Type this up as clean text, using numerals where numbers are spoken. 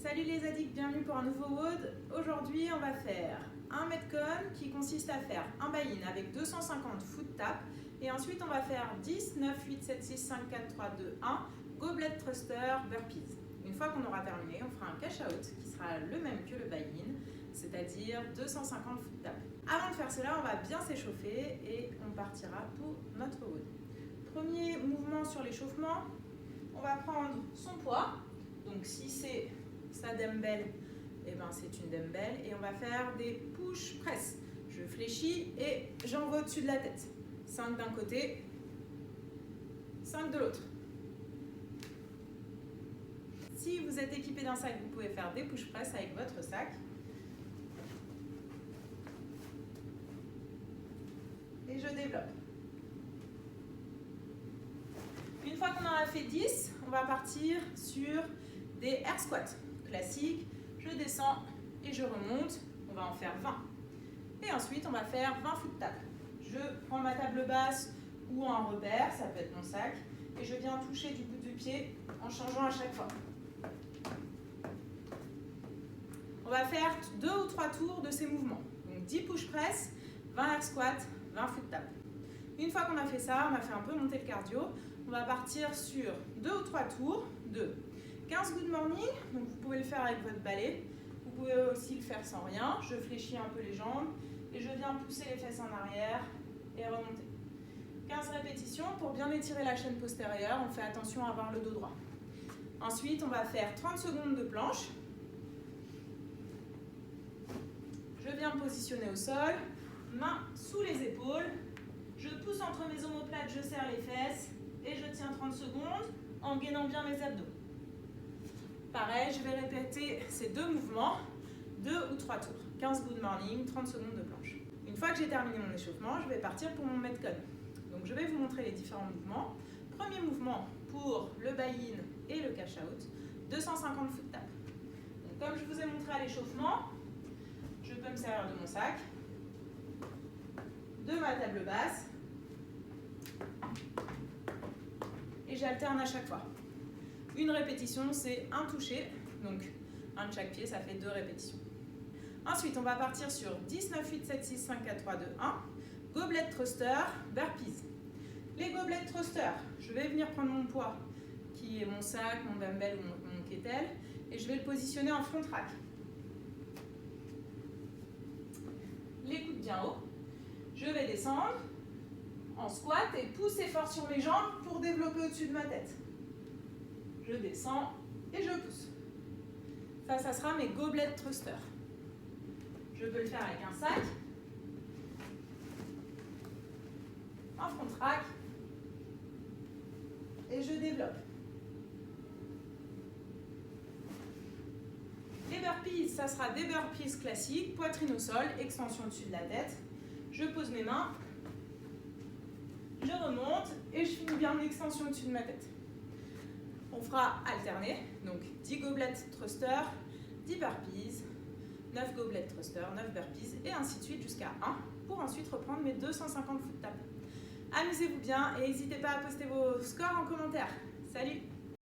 Salut les addicts, bienvenue pour un nouveau WOD. Aujourd'hui, on va faire un Metcon qui consiste à faire un buy-in avec 250 foot tap et ensuite on va faire 10, 9, 8, 7, 6, 5, 4, 3, 2, 1 goblet thruster burpees. Une fois qu'on aura terminé, on fera un cash out qui sera le même que le buy-in, c'est-à-dire 250 foot tap. Avant de faire cela, on va bien s'échauffer et on partira pour notre WOD. Premier mouvement sur l'échauffement, on va prendre son poids. Donc si c'est sa dumbbell, eh ben c'est une dumbbell et on va faire des push press. Je fléchis et j'envoie au-dessus de la tête. 5 d'un côté, 5 de l'autre. Si vous êtes équipé d'un sac, vous pouvez faire des push press avec votre sac. Et je développe. Une fois qu'on en a fait 10, on va partir sur des air squats classiques. Je descends et je remonte. On va en faire 20. Et ensuite, on va faire 20 foot tap. Je prends ma table basse ou un repère, ça peut être mon sac, et je viens toucher du bout du pied en changeant à chaque fois. On va faire 2 ou 3 tours de ces mouvements. Donc 10 push press, 20 air squats, 20 foot tap. Une fois qu'on a fait ça, on a fait un peu monter le cardio. On va partir sur 2 ou 3 tours de 15 good morning. Donc vous pouvez le faire avec votre balai. Vous pouvez aussi le faire sans rien. Je fléchis un peu les jambes et je viens pousser les fesses en arrière et remonter. 15 répétitions pour bien étirer la chaîne postérieure. On fait attention à avoir le dos droit. Ensuite, on va faire 30 secondes de planche. Je viens me positionner au sol, mains sous les épaules. Je pousse entre mes omoplates, je serre les fesses et je tiens 30 secondes en gainant bien mes abdos. Pareil, je vais répéter ces deux mouvements, 2 ou 3 tours. 15 good morning, 30 secondes de planche. Une fois que j'ai terminé mon échauffement, je vais partir pour mon Metcon. Donc je vais vous montrer les différents mouvements. Premier mouvement pour le buy-in et le cash out, 250 foot tap. Donc comme je vous ai montré à l'échauffement, je peux me servir de mon sac, de ma table basse, et j'alterne à chaque fois. Une répétition, c'est un toucher, donc un de chaque pied, ça fait 2 répétitions. Ensuite, on va partir sur 10, 9, 8, 7, 6, 5, 4, 3, 2, 1, goblet thruster, burpees. Les goblet thruster, je vais venir prendre mon poids, qui est mon sac, mon dumbbell ou mon kettle, et je vais le positionner en front rack. Les coudes bien haut. Je vais descendre en squat et pousser fort sur mes jambes pour développer au-dessus de ma tête. Je descends et je pousse. Ça sera mes goblet thruster. Je peux le faire avec un sac, en front rack, et je développe. Les burpees, ça sera des burpees classiques, poitrine au sol, extension au-dessus de la tête. Je pose mes mains, je remonte et je finis bien l'extension au-dessus de ma tête. On fera alterner, donc 10 goblet thruster, 10 burpees, 9 goblet thruster, 9 burpees et ainsi de suite jusqu'à 1 pour ensuite reprendre mes 250 foot tap. Amusez-vous bien et n'hésitez pas à poster vos scores en commentaire. Salut!